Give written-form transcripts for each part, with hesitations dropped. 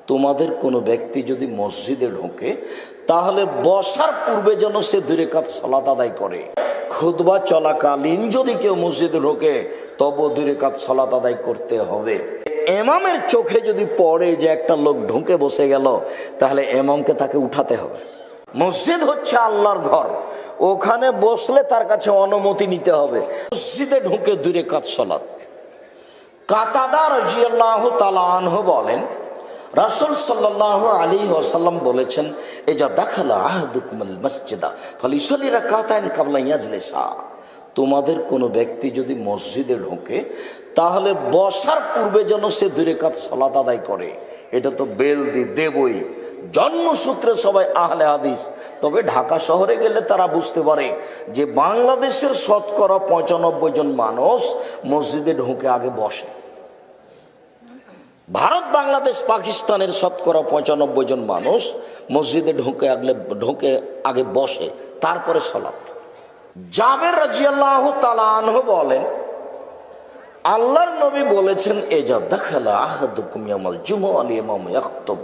তোমাদের কোনো ব্যক্তি যদি মসজিদে ঢোকে তাহলে বসার পূর্বে যেন সে 2 রাকাত সালাত আদায় করে। খুতবা চলাকালীন যদি কেউ মসজিদে ঢোকে তবে 2 রাকাত সালাত আদায় করতে হবে। ইমামের চোখে যদি পড়ে যে একটা লোক ঢুকে বসে গেল, তাহলে ইমামকে তাকে উঠাতে হবে। মসজিদ হচ্ছে আল্লাহর ঘর, ওখানে বসলে তার কাছে অনুমতি নিতে হবে। মসজিদে ঢুকে 2 রাকাত সালাত। কাতাদা রাদিয়াল্লাহু তাআলা আনহু বলেন, রাসূল সাল্লাল্লাহু আলাইহি ওয়াসাল্লাম বলেছেন, ইজা দাখালা আহাদুকুমুল মসজিদা ফালিসাল্লি রাকাতাইন ক্বাবলা ইয়াজলিসা। তোমাদের কোনো ব্যক্তি যদি মসজিদে ঢোকে তাহলে বসার পূর্বে যেন সে 2 রাকাত সালাত আদায় করে। এটা তো বেল দেবই, জন্মসূত্রে সবাই আহলে হাদিস। তবে ঢাকা শহরে গেলে তারা বুঝতে পারে যে বাংলাদেশের শতকরা 95 জন মানুষ মসজিদে ঢোকে আগে বসে। ভারত, বাংলাদেশ, পাকিস্তানের শতকরা 95 জন মানুষ মসজিদে ঢোকে আগে বসে, তারপরে সালাত। জাবের রাদিয়াল্লাহু তাআলা আনহু বলেন, আল্লাহর নবী বলেছেন, ইজা দাখালা আহাদুকুম ইয়াউমাল জুমআ আল ইমাম ইয়াখতুব।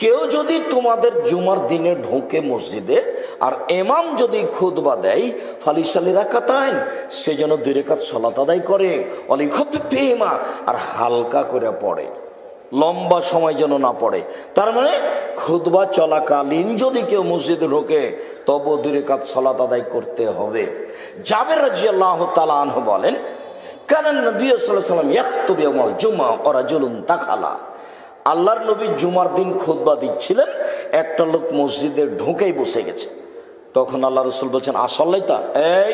কেউ যদি তোমাদের জুমার দিনে ঢোকে মসজিদে আর ইমাম যদি খুতবা দেয়, ফালিসাল্লি রাকাতাইন, সে যেন 2 রাকাত সালাত আদায় করে। ওয়ালিখাফিফিহিমা, আর হালকা করে পড়ে, লম্বা সময় যেন না পড়ে। তার মানে খুতবা চলাকালীন যদি কেউ মসজিদে ঢোকে তবে 2 রাকাত সালাত আদায় করতে হবে। জাবের রাদিয়াল্লাহু তাআলা আনহু বলেন, কানান নবী সাল্লাল্লাহু আলাইহি ওয়াসাল্লাম ইয়াখতুবু ইয়াউমাল জুমআ ওয়া রাজুলুন তাখালা। আল্লাহর নবী জুমার দিন খুতবা দিচ্ছিলেন, একটা লোক মসজিদে ঢুকেই বসে গেছে। তখন আল্লাহ রাসূল বলছেন, আসল্লাইতা, এই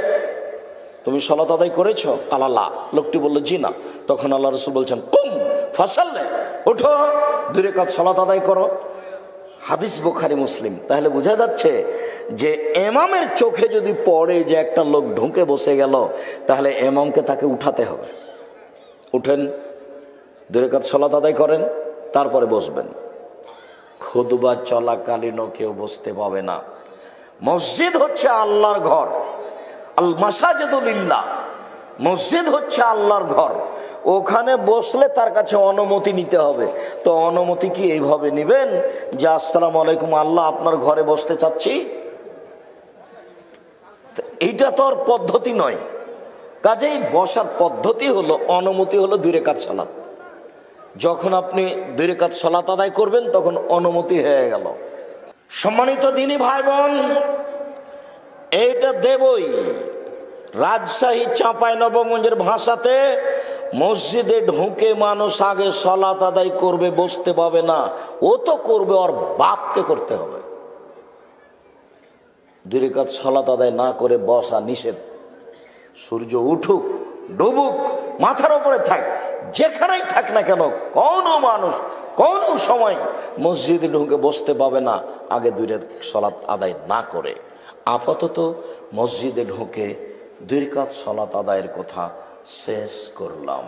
তুমি সালাত আদায় করেছো? কালালা, লোকটি বলল জি না। তখন আল্লাহ রাসূল বলছেন, কুম ফাসাল্লি, ওঠো 2 রাকাত সালাত আদায় করো। হাদিস বুখারী মুসলিম। তাহলে বোঝা যাচ্ছে যে ইমামের চোখে যদি পড়ে যে একটা লোক ঢুকে বসে গেল, তাহলে ইমামকে তাকে উঠাতে হবে। উঠেন, 2 রাকাত সালাত আদায় করেন, তারপরে বসবেন। খুতবা চলাকালীনও কেউ বসতে পাবে না। মসজিদ হচ্ছে আল্লাহর ঘর, আল মাসাজিদু লিল্লাহ। মসজিদ হচ্ছে আল্লাহর ঘর, ওখানে বসলে তার কাছে অনুমতি নিতে হবে। তো অনুমতি কি এইভাবে নেবেন যে আসসালামু আলাইকুম, আল্লাহ আপনার ঘরে বসতে চাচ্ছি? এইটা তো আর পদ্ধতি নয়। কাজেই বসার পদ্ধতি হলো, অনুমতি হলো 2 রাকাত সালাত। যখন আপনি 2 রাকাত সালাত আদায় করবেন তখন অনুমতি হয়ে গেল। সম্মানিত দিনী ভাই বোন, এইটা দেবই। রাজশাহী চাঁপাইনবাবগঞ্জের ভাষাতে মসজিদে ঢুকে মানুষ আগে সালাত আদায় করবে, বসতে পাবে না। ও তো করবে, ওর বাপকে করতে হবে। 2 রাকাত সালাত আদায় না করে বসা নিষেধ। সূর্য উঠুক ডুবুক, মাথার উপরে থাক, যেখানেই থাক না কেন, কোনো মানুষ কোনো সময় মসজিদে ঢুকে বসতে পাবে না আগে 2 রাকাত সালাত আদায় না করে। আপাতত মসজিদে ঢুকে 2 রাকাত সালাত আদায়ের কথা শেষ করলাম।